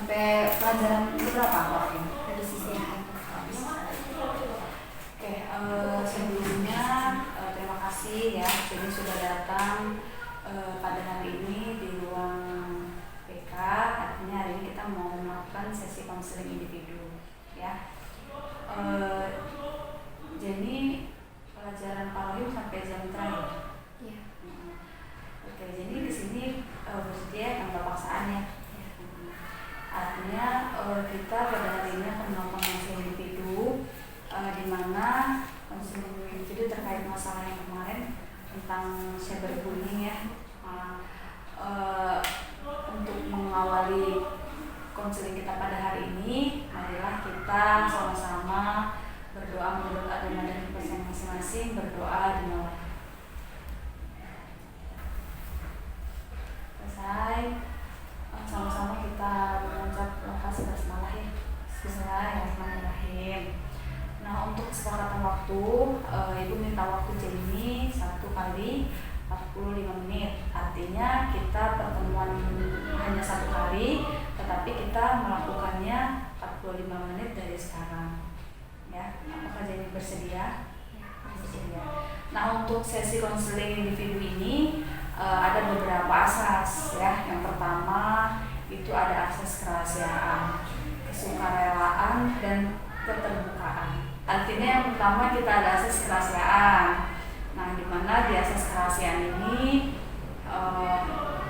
sampai pelajaran berapa waktu? Dari sisi yang Oke, sebelumnya terima kasih ya, jadi sudah datang pada hari ini di ruang PK. Artinya hari ini kita mau melakukan sesi konseling individu ya. Jadi pelajaran Pauline sampai jam terakhir. Iya. Oke, jadi di sini bersedia tanpa paksaan ya. Artinya kita pada hari ini akan melakukan konseling individu, di mana konseling individu terkait masalah yang kemarin tentang cyberbullying ya. Untuk mengawali konseling kita pada hari ini, marilah kita sama-sama berdoa menurut agama dan kepercayaan masing-masing, berdoa dimulai. Selesai, sama-sama kita mengucap lokasi basmalah ya. Bismillahirrahmanirrahim. Nah, untuk kesepakatan waktu, Ibu minta waktu Jenny 1 kali 45 menit. Artinya kita pertemuan hanya 1 kali, tetapi kita melakukannya 45 menit dari sekarang. Ya, apakah Jenny bersedia? Bersedia. Nah, untuk sesi konseling individu ini ada beberapa asas ya. Yang pertama itu ada asas kerahasiaan, kesukarelaan, dan keterbukaan. Artinya yang pertama kita ada asas kerahasiaan. Nah, di mana di asas kerahasiaan ini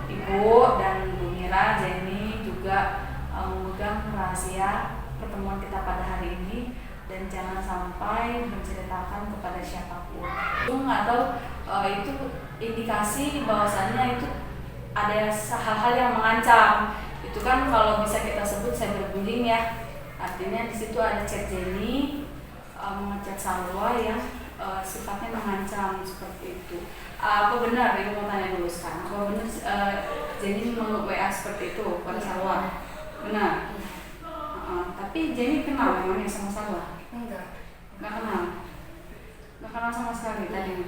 Ibu dan Bu Mira, Jenny juga memegang rahasia pertemuan kita pada hari ini, dan jangan sampai menceritakan kepada siapapun. Atau itu indikasi bahwasannya itu ada hal-hal yang mengancam. Itu kan kalau bisa kita sebut cyberbullying ya. Artinya di situ ada chat Jenny mengechat Salwa yang sifatnya mengancam seperti itu. Apa benar? Ibu mau tanya dulu sekarang. Apa benar Jenny WA seperti itu pada Salwa? Benar. Tapi Jenny kenal memangnya sama Salwa? enggak Nggak kenal sama sekali tadi.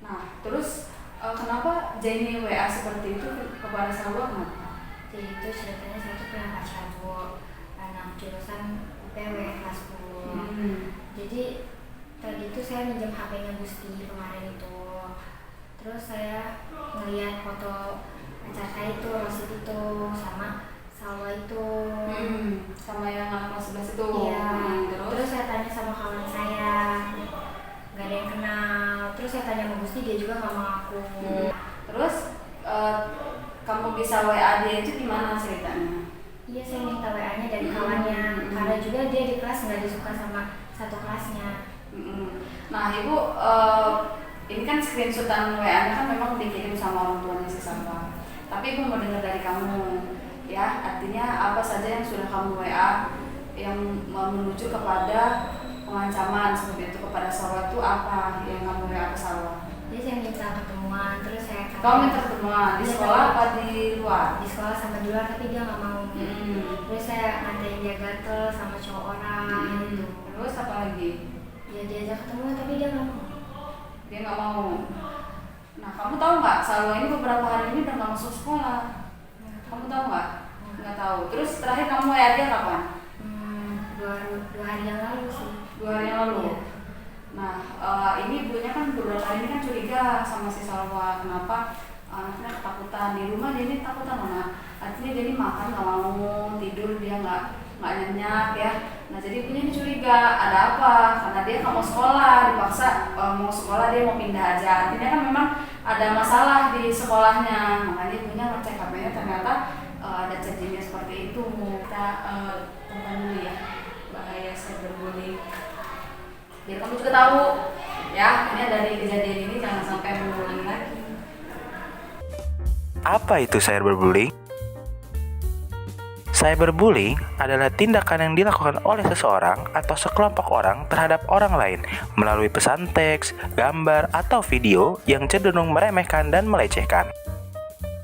Nah, terus kenapa Jenny WA seperti itu kepada Salwa? Kenapa? Jadi itu ceritanya saya tuh pernah pacaran anak jurusan UPW kelas 10. Jadi tadi itu saya minjem HP-nya Gusti kemarin itu. Terus saya ngeliat foto pacar saya itu, Rosid itu, sama Salwa itu. Sama yang anak kelas 11 itu. Iya. Terus Saya tanya sama kawan saya, nggak ada yang kenal. Terus saya tanya sama Gusti, dia juga nggak mengaku. Terus kamu bisa WA dia itu gimana ceritanya? Iya, saya minta WA-nya dari kawannya, karena juga dia di kelas nggak disuka sama satu kelasnya. Nah, Ibu, ini kan screenshotan WA-nya kan memang dikirim sama orang tuanya si Salwa. Tapi Ibu mau dengar dari kamu, ya. Artinya apa saja yang sudah kamu WA yang menuju kepada pengancaman seperti itu kepada Salwa, itu apa yang kamu WA ke Salwa? Jadi saya minta ketemuan, terus saya kata, Kamu minta ketemuan di sekolah apa di luar? di sekolah sama di luar, tapi dia nggak mau. Terus saya ngatain dia gatel sama cowok orang gitu. Terus apa lagi? Ya diajak ketemuan tapi dia nggak mau. Dia nggak mau. Nah, kamu tahu nggak Salwa ini beberapa hari ini udah nggak masuk sekolah? Kamu tahu nggak? Nggak tahu. Terus terakhir kamu WA dia kapan? Dua hari yang lalu sih. 2 hari yang lalu. Iya. Nah, ini ibunya kan beberapa hari ini kan curiga sama si Salwa. Kenapa anaknya ketakutan di rumah? Dia ini ketakutan mana? Artinya dia ini makan nggak mau, tidur dia nggak nyenyak ya. Nah, jadi ibunya ini curiga ada apa? Karena dia nggak mau sekolah, dipaksa mau sekolah, dia mau pindah aja. Artinya kan memang ada masalah di sekolahnya. Makanya ibunya ngecek HP-nya, ternyata ada chatnya seperti itu. Kita tentang dulu ya bahaya cyberbullying. Biar kamu juga tahu ya, ini dari kejadian ini jangan sampai mengulangi lagi. Apa itu cyberbullying? Cyberbullying adalah tindakan yang dilakukan oleh seseorang atau sekelompok orang terhadap orang lain melalui pesan teks, gambar, atau video yang cenderung meremehkan dan melecehkan.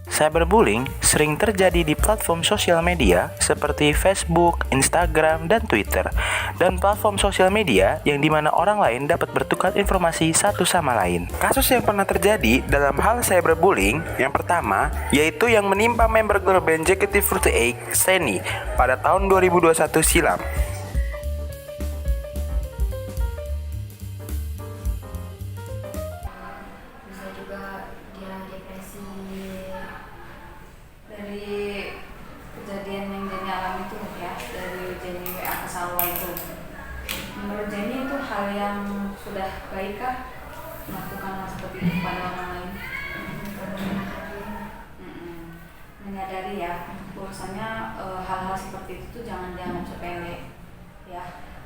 Cyberbullying sering terjadi di platform sosial media seperti Facebook, Instagram, dan Twitter, dan platform sosial media yang dimana orang lain dapat bertukar informasi satu sama lain. Kasus yang pernah terjadi dalam hal cyberbullying yang pertama yaitu yang menimpa member girl band JKT48, Seni, pada tahun 2021 silam. Bisa juga dia depresi. Dari kejadian yang Jenny alami itu ya, dari Jenny WA ke Salwa itu, menurut Jenny itu hal yang sudah baik kah melakukan hal seperti itu kepada orang lain? Menyadari ya bahwasanya hal-hal seperti itu tuh jangan dianggap sepele ya,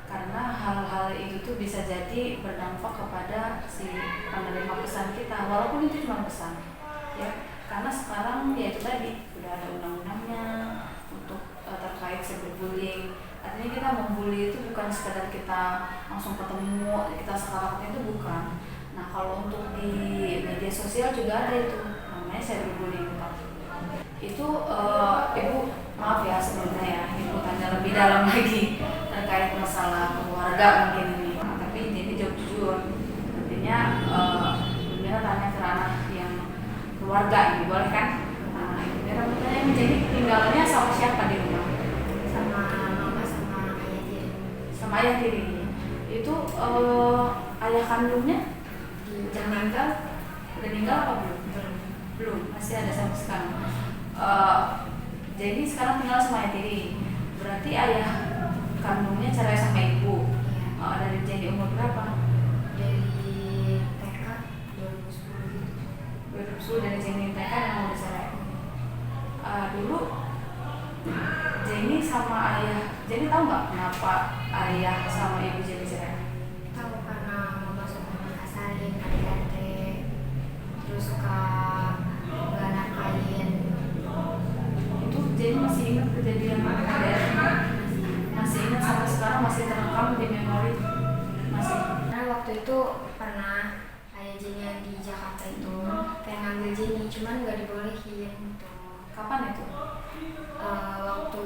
karena hal-hal itu tuh bisa jadi berdampak kepada si penerima pesan kita, walaupun itu cuma pesan ya, karena sekarang ya itu tadi udah ada undang-undangnya untuk terkait cyberbullying. Artinya kita membuli itu bukan sekedar kita langsung ketemu kita sekarang itu bukan. Nah kalau untuk di media sosial juga ada itu namanya cyberbullying itu. Ibu maaf ya sebelumnya ya, ibu tanya lebih dalam lagi terkait masalah keluarga mungkin ini, tapi ini jawab jujur. Artinya Mira tanya ke ranah yang keluarga ini boleh kan? Nah, Mira bertanya jadi tinggalnya sama siapa di rumah? Sama mama sama ayah dia. Sama ayah tiri. Itu ayah kandungnya udah meninggal apa belum? Belum, masih ada sampai sekarang. Jadi sekarang tinggal sama ayah tiri. Berarti ayah kandungnya cerai sama ibu. Dari Jenny umur berapa? Dari TK 2010 gitu. 2010 dari Jenny TK yang mau dicerai. Dulu Jenny sama ayah, Jenny tahu nggak kenapa ayah sama ibu Jenny cerai? Tahu karena mama suka ngakasarin, kate-kate, terus suka nggak nafkahin. Itu Jenny masih ingat kejadian masih ingat sampai sekarang, masih terekam di memori masih. Karena waktu itu pernah ayah Jenny yang di Jakarta itu pengen ngambil Jenny, cuman nggak dibolehin gitu. Kapan itu? Waktu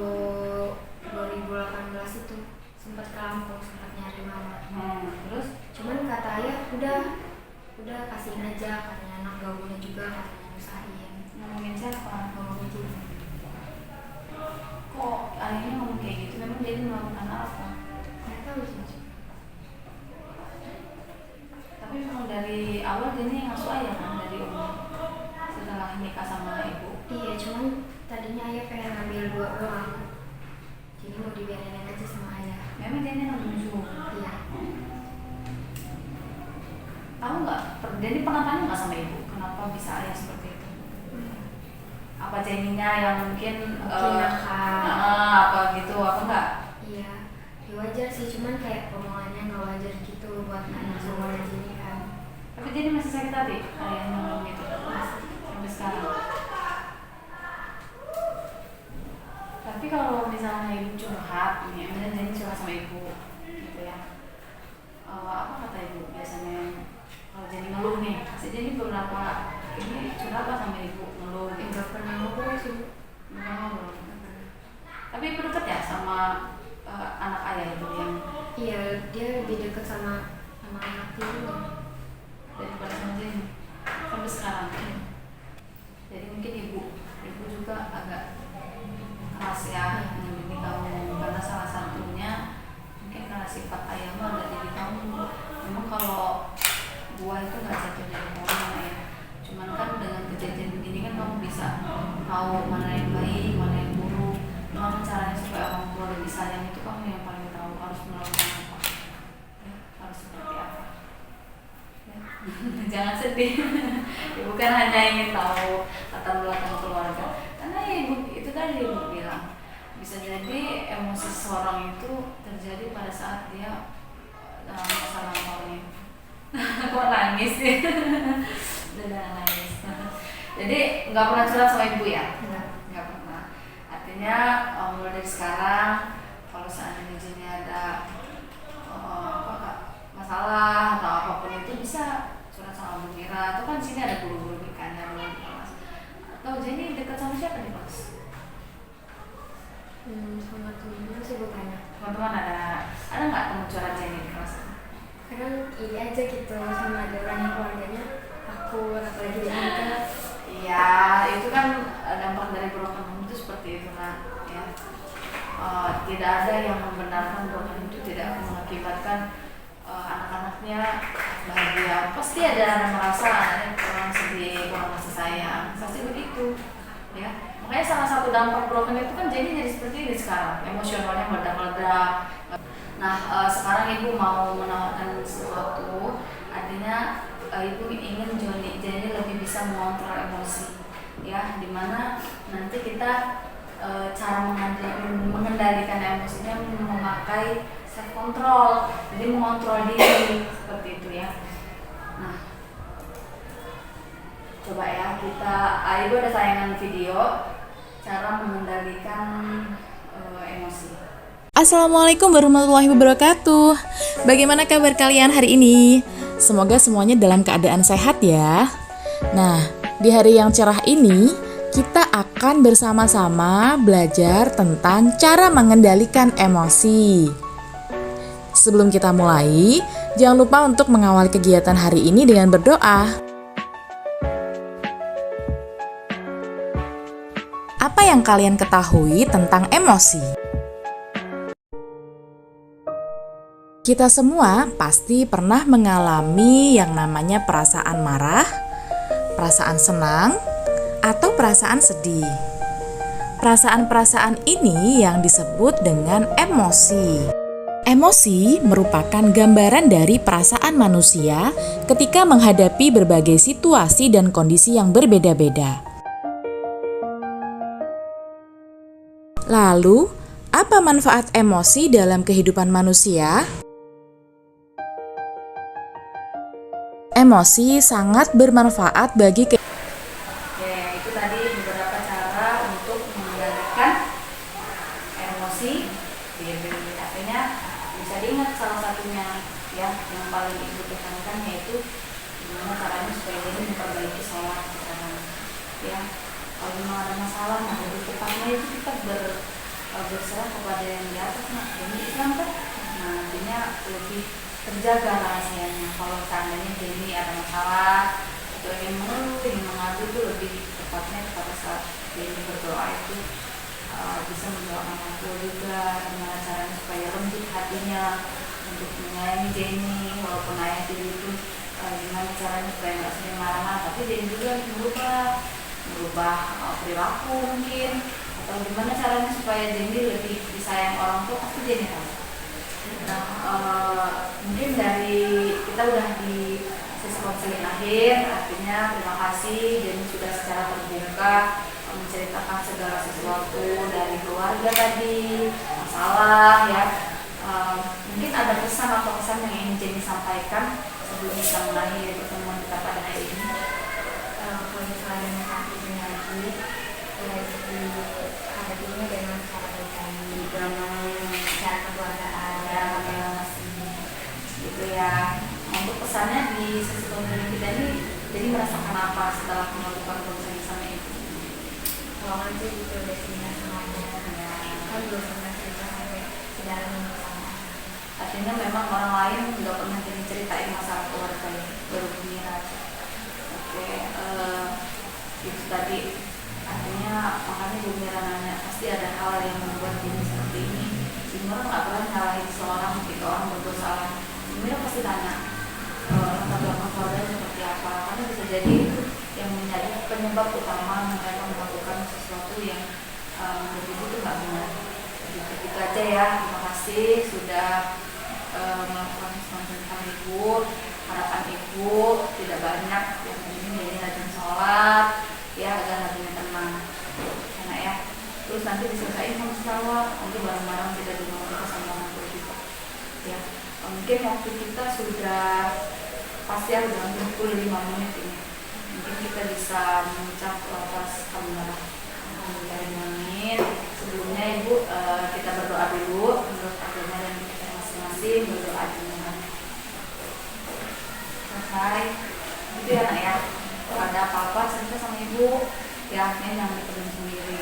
2018 itu sempat ke Lampung, sempat nyari mama. Terus? Cuman kata ayah udah kasihin aja, katanya anak gaulnya juga, katanya nyusahin. Ngomongin siapa? Ngomongin Jenny. Kok ayahnya ngomong kayak gitu? Memang dia melakukan apa? Nggak tahu sih. Tapi memang dari awal dia ngasuh ayah kan dari umur setelah nikah sama ibu. Iya, cuman tadinya ayah pengen ngambil 2 doang. Jadi mau dibiarin aja sama ayah. Memang dia nunggu. Iya. Tahu nggak? Jadi pernah tanya nggak sama ibu kenapa bisa ayah seperti itu? Apa Jenny-nya yang mungkin nakal. apa gitu, apa enggak? Iya, ya wajar sih, cuman kayak omongannya nggak wajar gitu buat anak seumuran Jenny kan. Tapi Jenny masih sakit hati ayahnya ngomong gitu sampai sekarang. Tapi kalau misalnya ibu curhat, nih, misalnya Jenny curhat sama ibu, gitu ya, apa kata ibu biasanya? Kalau Jenny ngeluh nih, si Jenny beberapa ini curhat apa sama ibu ngeluh? Nggak pernah ngobrol sih. Nggak ngobrol. Tapi ibu deket ya sama anak ayah itu yang Iya, dia lebih deket sama anak tirinya daripada sama Jenny sampai sekarang. Jadi mungkin ibu juga agak keras ya mendidik kamu, karena salah satunya mungkin karena sifat ayahmu ada jadi kamu. Memang kalau buah itu nggak jatuh dari pohon ya, cuman kan dengan kejadian begini kan kamu bisa tahu mana yang baik, mana yang buruk, gimana caranya supaya orang tua lebih sayang, itu kamu yang paling tahu harus melakukan apa ya, harus seperti apa ya. Jangan sedih. Ibu kan hanya ingin tahu latar belakang keluarga, karena ibu itu tadi ibu bilang bisa jadi emosi seseorang itu terjadi pada saat dia dalam masa lampaunya. Kok nangis sih? Udah nangis. Jadi nggak pernah curhat sama ibu ya? Nggak pernah. Artinya mulai dari sekarang kalau seandainya Jenny ada masalah atau apapun itu bisa curhat sama Bu Mira. Atau kan sini ada guru-guru nikahnya, atau Oh, Jenny dekat sama siapa di kelas? Sama temen sih bukannya. Teman-teman ada nggak teman curhat Jenny di kelas? Kadang iya aja gitu, sama ada orang yang keluarganya aku apalagi dia kan. Iya, itu kan dampak dari broken home itu seperti itu lah ya. Tidak ada yang membenarkan broken home itu tidak mengakibatkan anak-anaknya bahagia. Pasti ada yang merasa anaknya kurang sedih, kurang kasih sayang, pasti begitu ya. Makanya salah satu dampak broken itu kan jadi seperti ini sekarang, emosionalnya meledak-meledak. Nah, sekarang ibu mau menawarkan sesuatu, artinya ibu ingin Jenny lebih bisa mengontrol emosi, ya, dimana nanti kita cara mengendalikan emosinya memakai self control, jadi mengontrol diri seperti itu ya. Nah, coba ya ibu ada tayangan video cara mengendalikan emosi. Assalamualaikum warahmatullahi wabarakatuh. Bagaimana kabar kalian hari ini? Semoga semuanya dalam keadaan sehat ya. Nah, di hari yang cerah ini kita akan bersama-sama belajar tentang cara mengendalikan emosi. Sebelum kita mulai, jangan lupa untuk mengawali kegiatan hari ini dengan berdoa. Apa yang kalian ketahui tentang emosi? Kita semua pasti pernah mengalami yang namanya perasaan marah, perasaan senang, atau perasaan sedih. Perasaan-perasaan ini yang disebut dengan emosi. Emosi merupakan gambaran dari perasaan manusia ketika menghadapi berbagai situasi dan kondisi yang berbeda-beda. Lalu, apa manfaat emosi dalam kehidupan manusia? Emosi sangat bermanfaat bagi Oke, itu tadi beberapa cara untuk mengendalikan emosi diri. Artinya bisa diingat salah satunya ya, yang paling ibu tekankan yaitu gimana caranya supaya dia memperbaiki sholat sekarang ya. Kalau memang ada masalah, nah lebih tepatnya itu kita berserah kepada yang di atas, nah ini Islam kan, nah nantinya lebih terjaga rahasianya. Kalau seandainya Jenny ada masalah atau ingin mengeluh, ingin mengadu, itu lebih tepatnya pada saat Jenny berdoa itu bisa mendoakan aku juga gimana caranya supaya lembut hatinya untuk menyayangi Jenny, walaupun ayah Jenny itu gimana caranya supaya nggak sering marah-marah, tapi Jenny juga merubah perilaku mungkin, atau gimana caranya supaya Jenny lebih disayang orang tua, pasti Jenny tahu. Nah, mungkin dari kita udah di sesi konseling akhir, artinya terima kasih Jenny sudah secara terbuka menceritakan segala sesuatu dari keluarga tadi, masalah ya. Mungkin ada pesan atau pesan yang ingin Jenny sampaikan sebelum kita mengakhiri pertemuan kita pada hari ini. Kalau misalnya ada sakit lagi, dihadapinya dengan cara baik, cara keluargaan, gitu ya. Untuk pesannya di sesi konseling kita ini, jadi merasakan apa setelah melakukan konseling sama ibu? kalau aja gitu udah cerita semuanya, kan belum pernah cerita sampai sedalam ini sama. Artinya memang orang lain nggak pernah ceritain masalah keluarga ya, baru mengira. Oke, itu tadi artinya makanya Bu Mira nanya, pasti ada hal yang membuat Jenny seperti ini. Bu Mira nggak pernah nyalahin seorang ketika orang berbuat salah. Bu Mira pasti tanya latar belakang keluarganya seperti apa, karena bisa jadi itu yang menjadi penyebab utama mereka melakukan sesuatu yang menurut ibu itu nggak benar. Gitu aja ya, terima kasih sudah melakukan konseling sama ibu. Harapan ibu tidak banyak, yang penting jadi rajin sholat ya, agar hatinya tenang enak ya. Terus nanti diselesaikan sama sholat, nanti bareng-bareng kita di rumah kita sama orang tua kita ya. Mungkin waktu kita sudah pasti ya, udah 25 menit ini. Mungkin kita bisa mengucap lafaz hamdalah menit. Sebelumnya ibu kita berdoa dulu menurut agama dan kita masing-masing, berdoa dulu. Selesai itu ya nak ya. Kalau ada apa-apa cerita sama ibu ya yang dipenuhi sendiri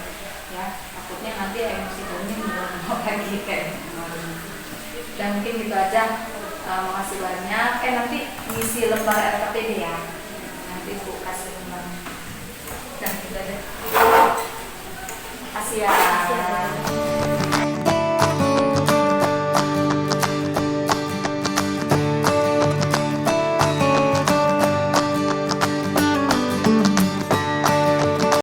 ya, takutnya nanti emosi Tommy berubah lagi kayak kemarin. Dan mungkin gitu aja, makasih banyak. Nanti ngisi lembar LKPD ya, nanti Bu kasih lembar dan gitu aja. Kasih ya.